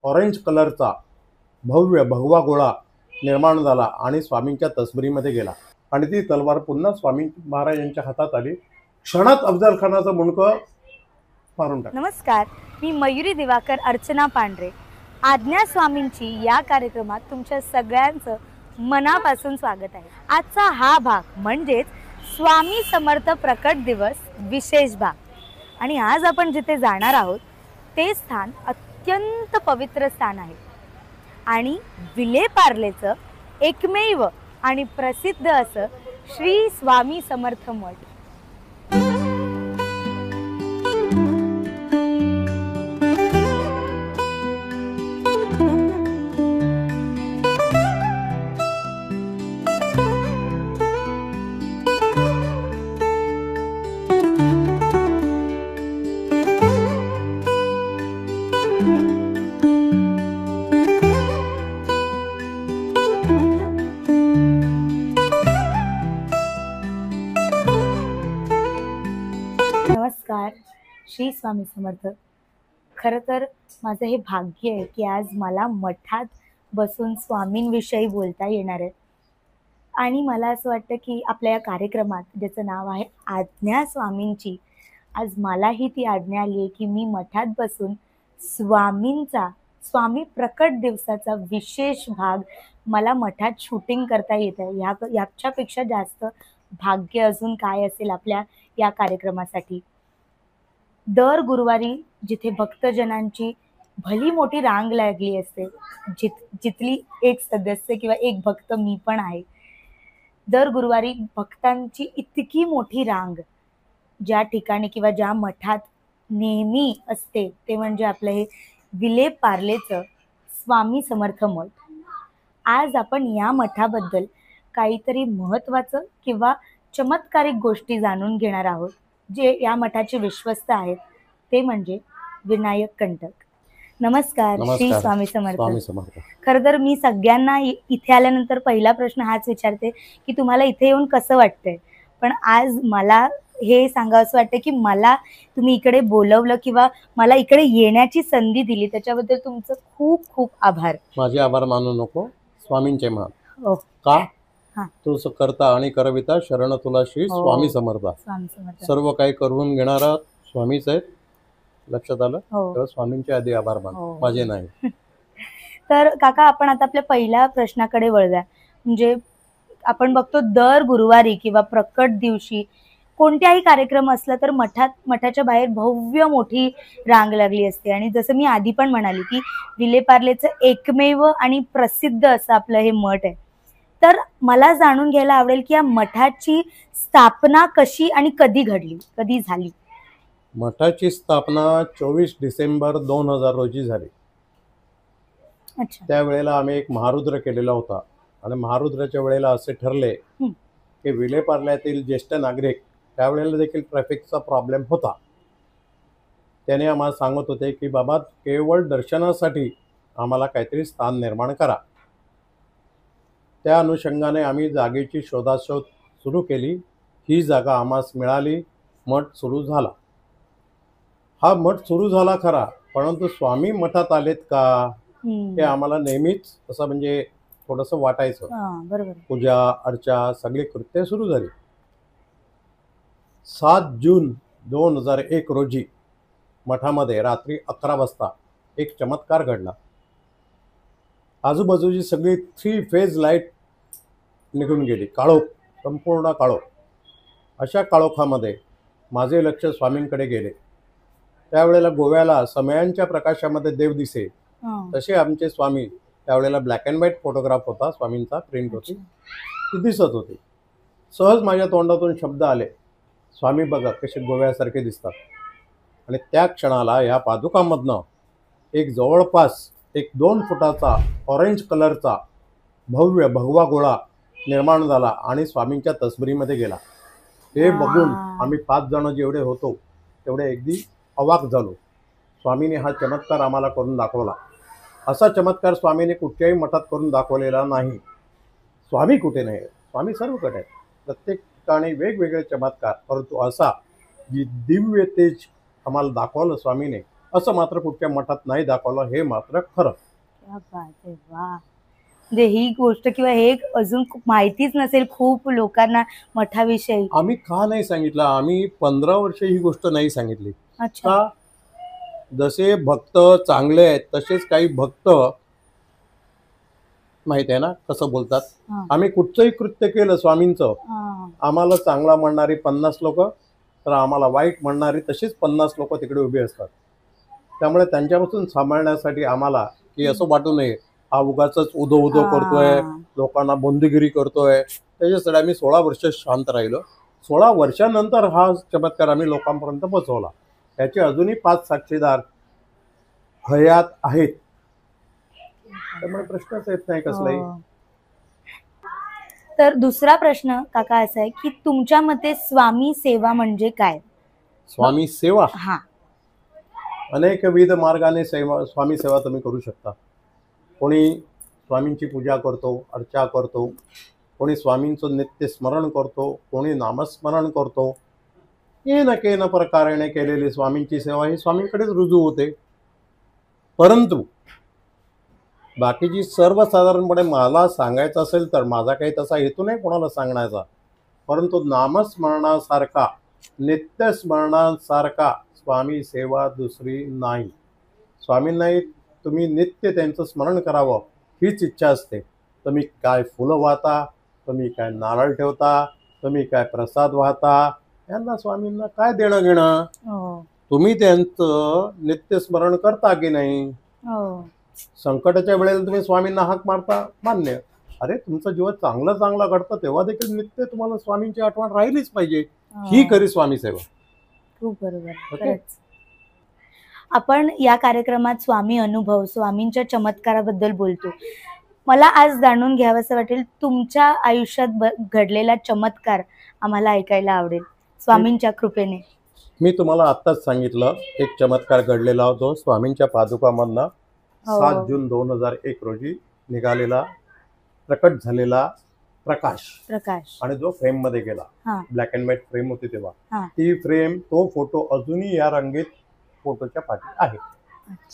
Orange कलरचा भव्य भगवा गोळा निर्माण झाला आणि स्वामींच्या तसबरीमध्ये गेला आणि ती तलवार पुन्हा स्वामी महाराजांच्या हातात आली. क्षणात अफजल खानाचं मुंडकं मारून टाकलं. नमस्कार, मी मयुरी दिवाकर अर्चना पांढरे. आज्ञा स्वामींची या कार्यक्रमात तुमच्या सगळ्यांचं मनापासून स्वागत आहे. आजचा हा भाग म्हणजेच स्वामी समर्थ प्रकट दिवस विशेष भाग. आणि आज आपण जिथे जाणार आहोत ते स्थान अत्यंत पवित्र स्थान आहे आणि विलेपार्लेचं एकमेव आणि प्रसिद्ध असं श्री स्वामी समर्थ मठ. नमस्कार, श्री स्वामी समर्थ. खरं तर माझं हे भाग्य आहे की आज मला मठात बसून स्वामींविषयी बोलता येणार आहे. आणि मला असं वाटतं की आपल्या या कार्यक्रमात ज्याचं नाव आहे आज्ञा स्वामींची, आज मलाही ती आज्ञा आली आहे की मी मठात बसून स्वामी प्रकट दिवसाचा विशेष भाग मला मठात शूटिंग करता येत आहे. याच्यापेक्षा जास्त भाग्य अजून काय असेल आपल्या या कार्यक्रमासाठी. दर गुरुवारी जिथे भक्तजनांची भली मोठी रांग लागली असते, जिथली एक सदस्य किंवा एक भक्त मी पण आहे, दर गुरुवारी भक्तांची इतकी मोठी रांग ज्या ठिकाणी किंवा ज्या मठात नेहमी असते ते म्हणजे आपलं हे विलेपार्लेचं स्वामी समर्थ मठ. आज आपण या मठाबद्दल काहीतरी महत्त्वाचं किंवा चमत्कारिक गोष्टी जाणून घेणार आहोत. जे या मठाचे विश्वस्त आहेत ते म्हणजे विनायक कंटक. नमस्कार, श्री स्वामी समर्थ. खरं तर मी सगळ्यांना इथे आल्यानंतर पहिला प्रश्न हाच विचारते की तुम्हाला इथे येऊन कसं वाटतंय. पण आज मला हे सांगावंसं वाटतं की मला तुम्ही इकडे बोलवलं किंवा मला इकडे येण्याची संधी दिली, त्याच्याबद्दल तुमचं खूप खूप आभार. माझे आभार मानू नको, स्वामींचे मान. का तू करता आणि करविता शरण तुला श्री स्वामी समर्थ. सर्व काही करून घेणारा स्वामीच आहेत, लक्षात आलं. तेव्हा स्वामींचे आधी आभार मान, माझे नाही. तर काका, आपण आता आपल्या पहिल्या प्रश्नाकडे वळूया. म्हणजे आपण बघतो दर गुरुवारी किंवा प्रकट दिवशी कोणत्याही कार्यक्रम असला तर मठाच्या बाहेर भव्य मोठी रांग लागली असते. आणि जसं मी आधी पण म्हणाली की विलेपार्लेचं एकमेव आणि प्रसिद्ध असं आपलं हे मठ आहे. तर मला जाणून घ्यायला आवडेल की या मठाची स्थापना कशी आणि कधी झाली. मठाची स्थापना 24 डिसेंबर 2000 रोजी झाली. त्यावेळेला आम्ही एक महारुद्र केलेला होता आणि महारुद्राच्या वेळेला असे ठरले की विलेपार्ल्यातील ज्येष्ठ नागरिक, त्यावेळेला देखील ट्रॅफिकचा प्रॉब्लेम होता, त्याने आम्हाला सांगत होते की बाबा केवळ दर्शनासाठी आम्हाला काहीतरी स्थान निर्माण करा. त्या अनुषंगाने आम्ही जागेची शोधाशोध सुरू केली. ही जागा आम्हास मिळाली, मठ सुरू झाला. हा मठ सुरू झाला खरा, परंतु स्वामी मठात आलेत का हे आम्हाला नेहमीच असं म्हणजे थोडंसं वाटायचं. पूजा अर्चा सगळी कृत्य सुरू झाली. 7 जून 2001 रोजी मठामध्ये रात्री 11 वाजता एक चमत्कार घडला. आजूबाजूची सगळी 3 फेज लाईट निघून गेली. काळोख, संपूर्ण काळोख. अशा काळोखामध्ये माझे लक्ष स्वामींकडे गेले. त्यावेळेला गोव्याला समयांच्या प्रकाशामध्ये देव दिसे तसे आमचे स्वामी, त्यावेळेला ब्लॅक अँड व्हाईट फोटोग्राफ होता स्वामींचा, प्रिंट होती, ती दिसत होती. सहज माझ्या तोंडातून शब्द आले, स्वामी बघा कसे गोव्यासारखे दिसतात. आणि त्या क्षणाला या पादुकांमधनं एक जवळपास 2 फुटाचा ऑरेंज कलरचा भव्य भगवा गोळा निर्माण झाला आणि स्वामींच्या तसबरीमध्ये गेला. ते बघून आम्ही 5 जण जेवढे होतो तेवढे अगदी अवाक झालो. स्वामीने हा चमत्कार आम्हाला करून दाखवला. असा चमत्कार स्वामीने कुठच्याही मठात करून दाखवलेला नाही. स्वामी कुठे नाही, स्वामी सर्वकडे आहेत, प्रत्येक ठिकाणी वेगवेगळे चमत्कार. परंतु असा जी दिव्य तेज आम्हाला दाखवलं स्वामीने, असं मात्र कुठच्या मठात नाही दाखवलं, हे मात्र खरं. क्या बात आहे, वा. म्हणजे ही गोष्ट किंवा हे अजून खूप माहितीच नसेल खूप लोकांना मठाविषयी. आम्ही का नाही सांगितलं, आम्ही 15 वर्ष ही गोष्ट नाही सांगितली. अच्छा. का? जसे भक्त चांगले आहेत तसेच काही भक्त माहित आहे ना कसं बोलतात. हा. आम्ही कुठचंही कृत्य केलं स्वामींचं, हा. आम्हाला चांगला म्हणणारी 50 लोक, तर आम्हाला वाईट म्हणणारी तशीच 50 लोक तिकडे उभी असतात. त्यामुळे त्यांच्यापासून सांभाळण्यासाठी आम्हाला की असं वाटू नये हा उगाच उदो उदो करतोय, लोकांना बंदगिरी करतोय, त्याच्यासाठी आम्ही 16 वर्ष शांत राहिलो. 16 वर्षानंतर हा चमत्कार आम्ही लोकांपर्यंत पोहोचवला. त्याचे अजूनही 5 साक्षीदार हयात आहेत, त्यामुळे प्रश्नच येत नाही कसलाही. तर दुसरा प्रश्न काका असा आहे की तुमच्या मते स्वामी सेवा म्हणजे काय? स्वामी सेवा हा. अनेकविध मार्गाने स्वामी सेवा तुम्ही करू शकता. कोणी स्वामींची पूजा करतो, अर्चा करतो, कोणी स्वामींचं नित्य स्मरण करतो, कोणी नामस्मरण करतो. येन केन प्रकारेने केलेली स्वामींची सेवा ही स्वामींकडेच रुजू होते. परंतु बाकीची सर्वसाधारणपणे मला सांगायचं असेल तर माझा काही तसा हेतू नाही कोणाला सांगण्याचा, परंतु नामस्मरणासारखा नित्यस्मरणासारखा स्वामी सेवा दुसरी नाही. स्वामींनाही तुम्ही नित्य त्यांचं स्मरण करावं हीच इच्छा असते. तुम्ही काय फुलं वाहता, तुम्ही काय नारळ ठेवता, तुम्ही काय प्रसाद वाहता, यांना स्वामींना काय देणं घेणं. तुम्ही त्यांचं नित्य स्मरण करता की नाही. संकटाच्या वेळेला तुम्ही स्वामींना हाक मारता, मान्य. अरे तुमचं जेव्हा चांगलं घडतं तेव्हा देखील नित्य तुम्हाला स्वामींची आठवण राहिलीच पाहिजे. ही खरी स्वामी सेवा. खूप बरोबर. आपण या कार्यक्रमात स्वामी अनुभव, स्वामींच्या चमत्काराबद्दल बोलतो. मला आज जाणून घ्यावंसं वाटेल तुमच्या आयुष्यात घडलेला चमत्कार आम्हाला ऐकायला आवडेल स्वामींच्या कृपेने. मी तुम्हाला आत्ताच सांगितलं एक चमत्कार घडलेला होतो स्वामींच्या पादुकामधनं. 7 जून 2001 रोजी निघालेला प्रकट झालेला प्रकाश आणि जो फ्रेम मध्ये गेला, ब्लॅक अँड व्हाईट फ्रेम होती तेव्हा, ती फ्रेम तो फोटो अजूनही या रंगीत फोटोच्या पाठी आहे.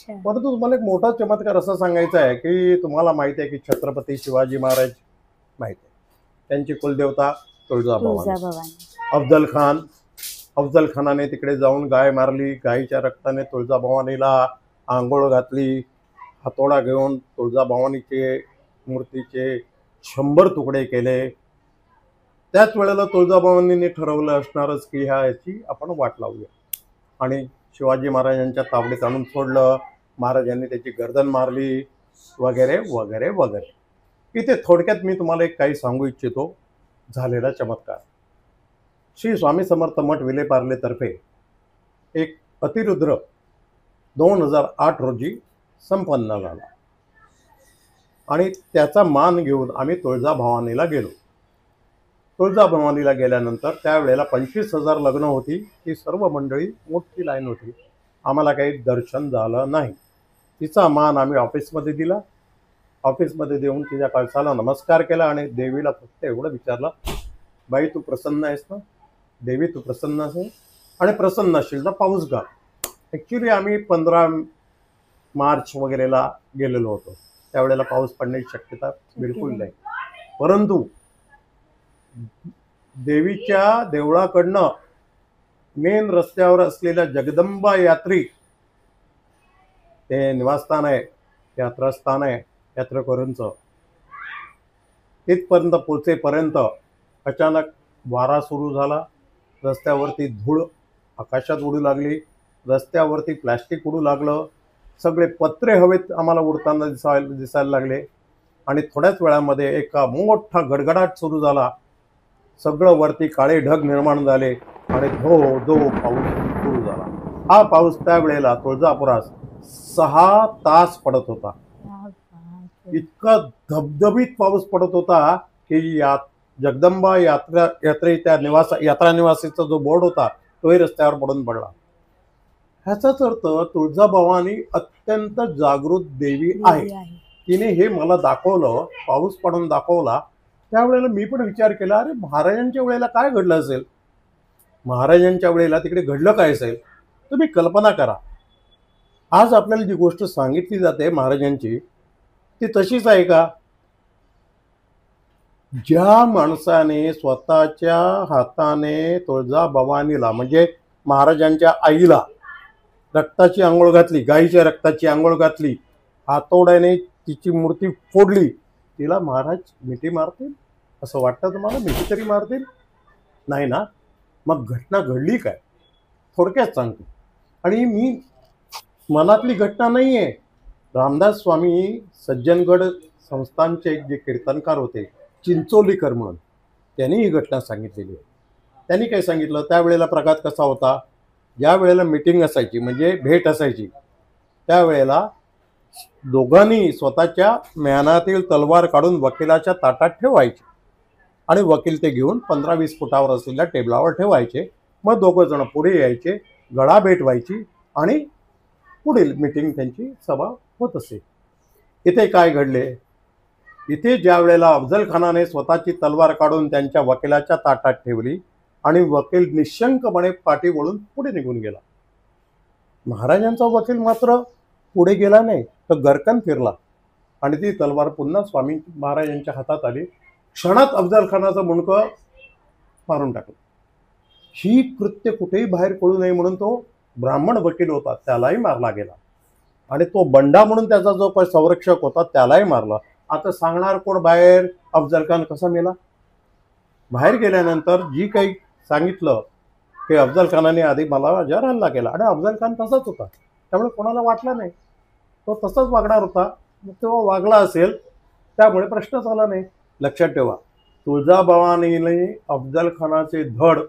परंतु तुम्हाला एक मोठा चमत्कार असा सांगायचा आहे की तुम्हाला माहिती आहे की छत्रपती शिवाजी महाराज माहिती आहे, त्यांची कुलदेवता तुळजाभवानी. अफजल खानाने तिकडे जाऊन गाय मारली, गायीच्या रक्ताने तुळजाभवानीला आंघोळ घातली, हातोडा घेऊन तुळजाभवानीचे मूर्तीचे 100 तुकडे केले. त्याच वेळेला तुळजाभवानीने ठरवलं असणारच की ह्याची आपण वाट लावूया आणि शिवाजी महाराजांच्या तावडीत आणून सोडलं. महाराजांनी त्याची गर्दन मारली वगैरे वगैरे वगैरे. इथे थोडक्यात मी तुम्हाला एक काही सांगू इच्छितो झालेला चमत्कार. श्री स्वामी समर्थ मठ विलेपार्ले तर्फे एक अतिरुद्र 2008 रोजी संपन्न झाला आणि त्याचा मान घेऊन आम्ही तुळजाभवानीला गेलो. तुळजाभवानीला गेल्यानंतर त्यावेळेला 25,000 लग्न होती. ती सर्व मंडळी मोठी लाईन होती. आम्हाला काही दर्शन झालं नाही. तिचा मान आम्ही ऑफिसमध्ये दिला. ऑफिसमध्ये देऊन तिच्या कळसाला नमस्कार केला आणि देवीला फक्त एवढं विचारलं, बाई तू प्रसन्न आहेस ना. देवी तू प्रसन्न असेल आणि प्रसन्न असशील तर पाऊस घाल. ॲक्च्युली आम्ही 15 मार्च वगैरेला गेलेलो होतो. त्यावेळेला पाऊस पडण्याची शक्यता बिलकुल नाही. परंतु देवीच्या देवळाकडनं मेन रस्त्यावर असलेल्या जगदंबा यात्री ते निवासस्थान आहे, यात्रास्थान आहे यात्रेकरूंचं, तिथपर्यंत पोचेपर्यंत अचानक वारा सुरू झाला. रस्त्यावरती धूळ आकाशात उडू लागली, रस्त्यावरती प्लॅस्टिक उडू लागलं, सगळे पत्रे हवेत आम्हाला उडताना दिसायला लागले आणि थोड्याच वेळामध्ये एका मोठा गडगडाट सुरू झाला. सगळं वरती काळे ढग निर्माण झाले आणि धो धो पाऊस सुरू झाला. हा पाऊस त्यावेळेला तुळजापुरात 6 तास पडत होता. इतका धबधबीत पाऊस पडत होता की जगदंबा यात्रा निवासीचा जो बोर्ड होता तोही रस्त्यावर पडून पडला. ह्याचाच अर्थ तुळजाभवानी अत्यंत जागृत देवी आहे. तिने हे मला दाखवलं, पाऊस पडून दाखवला. त्यावेळेला मी पण विचार केला, अरे महाराजांच्या वेळेला काय घडलं असेल, महाराजांच्या वेळेला तिकडे घडलं काय असेल. तुम्ही कल्पना करा, आज आपल्याला जी गोष्ट सांगितली जाते महाराजांची ती तशीच आहे का? ज्या माणसाने स्वतःच्या हाताने तुळजाभवानीला म्हणजे महाराजांच्या आईला रक्ताची आंघोळ घातली, गाईच्या रक्ताची आंघोळ घातली, हातोड्याने तिची मूर्ती फोडली, तिला महाराज मिठी मारतील असं वाटतं तुम्हाला? मिठी तरी मारतील? नाही ना. मग घटना घडली काय? थोडक्यात सांगतो. आणि मी मनातली घटना नाही आहे. रामदास स्वामी सज्जनगड संस्थानचे जे कीर्तनकार होते, चिंचोलीकर म्हणून, त्यांनी ही घटना सांगितलेली आहे. त्यांनी काय सांगितलं, त्यावेळेला प्रघात कसा होता, ज्या वेळेला मीटिंग असायची म्हणजे भेट असायची त्यावेळेला दोघांनी स्वतःच्या म्यानातील तलवार काढून वकिलाच्या ताटात ठेवायची आणि वकील ते घेऊन 15-20 फुटावर असलेल्या टेबलावर ठेवायचे. मग दोघं जण पुढे यायचे, गळा भेट व्हायची आणि पुढील मीटिंग त्यांची सभा होत असे. इथे काय घडले? इथे ज्या वेळेला अफजल खानाने स्वतःची तलवार काढून त्यांच्या वकिलाच्या ताटात ठेवली आणि वकील निशंकपणे पाठी वळून पुढे निघून गेला, महाराजांचा वकील मात्र पुढे गेला नाही, तर गरकन फिरला आणि ती तलवार पुन्हा स्वामी महाराजांच्या हातात आली. क्षणात अफजल खानाचं मुंडकं मारून टाकलं. ही कृत्य कुठेही बाहेर पडू नये म्हणून तो ब्राह्मण वकील होता त्यालाही मारला गेला आणि तो बंडा म्हणून त्याचा जो काही संरक्षक होता त्यालाही मारला. आता सांगणार कोण बाहेर अफजल खान कसा मेला? बाहेर गेल्यानंतर जी काही सांगितलं की अफजल खानाने आधी मला माझ्यावर हल्ला केला आणि अफजल खान तसाच होता, त्यामुळे कोणाला वाटलं नाही, तो तसाच वागणार होता. मग तेव्हा वागला असेल त्यामुळे प्रश्नच आला नाही. लक्षात ठेवा, तुळजाभवानीने अफजल खानाचे धड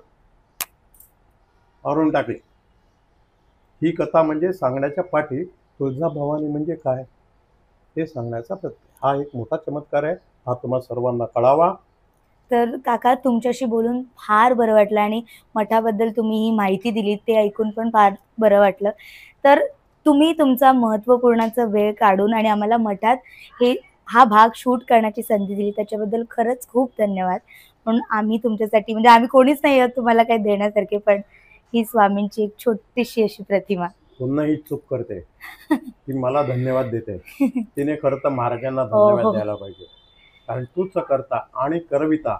मारून टाकले. ही कथा म्हणजे सांगण्याच्या पाठी तुळजाभवानी म्हणजे काय हे सांगण्याचा प्रयत्न. हा एक मोठा चमत्कार आहे, हा तुम्हा सर्वांना कळावा. तर काका, तुमच्याशी बोलून फार बरं वाटलं आणि मठाबद्दल तुम्ही ही माहिती दिली ते ऐकून पण फार बरं वाटलं. तर तुम्ही तुमचा महत्त्वपूर्णाचा वेळ काढून आणि आम्हाला मठात हा भाग शूट करण्याची संधी दिली त्याच्याबद्दल खरंच खूप धन्यवाद. म्हणून आम्ही तुमच्यासाठी, म्हणजे आम्ही कोणीच नाही आहोत तुम्हाला काही देण्यासारखे, पण ही स्वामींची एक छोटीशी अशी प्रतिमा. पुन्हा ही चूक करते ती मला धन्यवाद देते. तिने खरं तर महाराजांना धन्यवाद द्यायला पाहिजे, कारण तूच करता आणि करविता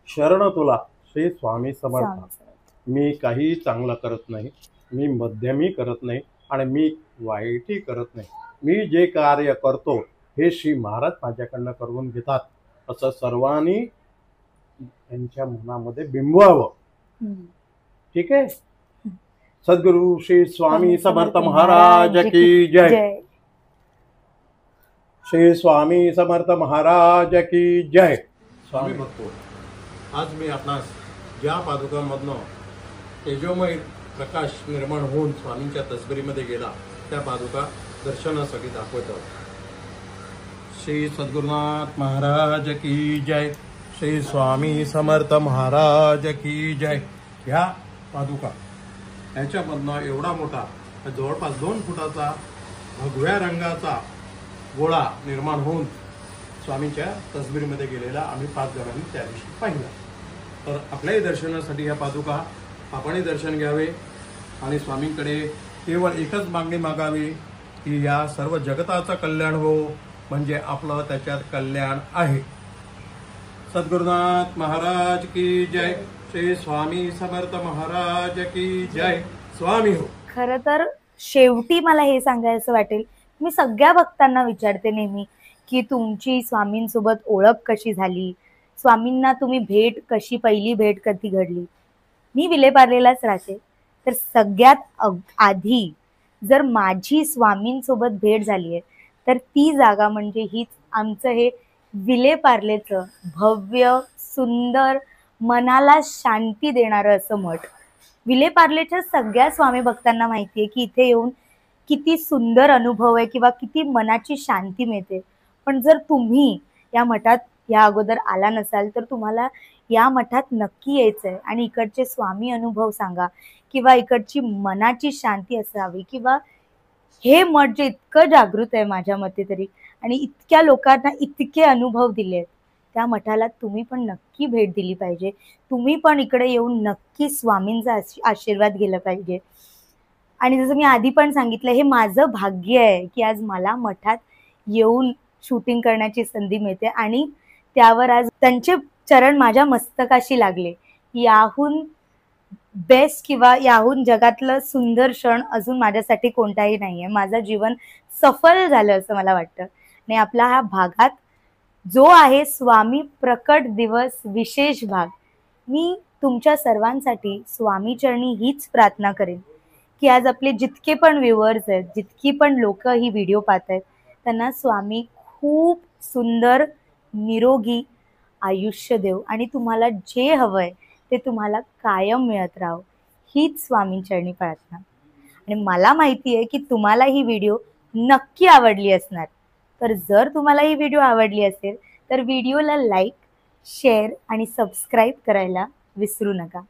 शरण तुला श्री स्वामी समर्थ. मी काही चांगलं करत नाही, मी मध्यमी करत नाही आणि मी वाईटही करत नाही. मी जे कार्य करतो हे श्री महाराज माझ्याकडनं करून घेतात असं सर्वांनी त्यांच्या मनामध्ये बिंबवावं. ठीक आहे. सद्गुरु श्री स्वामी समर्थ महाराज की जय. श्री स्वामी समर्थ महाराज की जय. स्वामी भक्तो, आज मी आपणास ज्या पादुकांमधनं तेजोमय प्रकाश निर्माण होऊन स्वामींच्या तसबरीमध्ये गेला त्या पादुका दर्शनासाठी दाखवतो. श्री सद्गुरुनाथ महाराज की जय. श्री स्वामी समर्थ महाराज की जय. ह्या पादुका याच्यामधनं एवढा मोठा जवळपास 2 फुटाचा भगव्या रंगाचा गोळा निर्माण होऊन स्वामींच्या तसबीरमध्ये गेलेला आम्ही 5 जणांनी त्या दिवशी पाहिला. तर आपल्याही दर्शनासाठी ह्या पादुका आपणही दर्शन घ्यावे आणि स्वामींकडे केवळ एकच मागणी मागावी की या सर्व जगताचं कल्याण हो, म्हणजे आपलं त्याच्यात कल्याण आहे. सद्गुरुनाथ महाराज की जय. श्री स्वामी समर्थ महाराज की जय. स्वामी हो. खरं तर शेवटी मला हे सांगायचं वाटेल, मी सगळ्या भक्तांना विचारते नेहमी की तुमची स्वामींसोबत ओळख कशी झाली, स्वामींना तुम्ही पहिली भेट कधी घडली. मी विलेपार्लेलाच राहते, तर सगळ्यात आधी जर माझी स्वामींसोबत भेट झाली आहे तर ती जागा म्हणजे हीच आमचं हे विलेपार्लेचं भव्य सुंदर मनाला शांती देणारं असं मठ. विलेपार्लेच्या सगळ्या स्वामी भक्तांना माहिती आहे की इथे येऊन किती सुंदर अनुभव आहे किंवा किती मनाची शांती मिळते. पण जर तुम्ही या मठात या अगोदर आला नसाल तर तुम्हाला या मठात नक्की यायचं आहे आणि इकडचे स्वामी अनुभव सांगा किंवा इकडची मनाची शांती असावी, किंवा हे मठ जे इतकं जागृत आहे माझ्या मते तरी आणि इतक्या लोकांना इतके अनुभव दिले आहेत, त्या मठाला तुम्ही पण नक्की भेट दिली पाहिजे. तुम्ही पण इकडे येऊन नक्की स्वामींचा आशीर्वाद घ्यायला पाहिजे. आणि जसं मी आधी पण सांगितलं, हे माझं भाग्य आहे की आज मला मठात येऊन शूटिंग करण्याची संधी मिळते आणि त्यावर आज त्यांचे चरण माझ्या मस्तकाशी लागले. याहून बेस्ट किंवा याहून जगातलं सुंदर क्षण अजून माझ्यासाठी कोणताही नाहीये. माझं जीवन सफल झालं असं मला वाटतं. आणि आपला हा भागात जो आहे स्वामी प्रकट दिवस विशेष भाग, मी तुमच्या सर्वांसाठी स्वामी चरणी हीच प्रार्थना करेन की आज आपले जितके पण व्ह्युअर्स आहेत, जितकी पण लोक ही व्हिडिओ पाहत आहेत, त्यांना स्वामी खूप सुंदर निरोगी आयुष्य देव आणि तुम्हाला जे हवंय ते तुम्हाला कायम मिळत राहो, हीच स्वामींचरणी प्रार्थना. आणि मला माहिती आहे की तुम्हाला ही व्हिडिओ नक्की आवडली असणार. तर जर तुम्हाला ही व्हिडिओ आवडली असेल तर व्हिडिओला लाईक, शेअर आणि सबस्क्राईब करायला विसरू नका.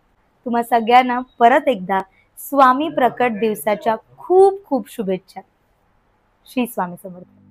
तुम्हा सगळ्यांना परत एकदा स्वामी प्रकट दिवसाच्या खूप खूप शुभेच्छा. श्री स्वामी समर्थ.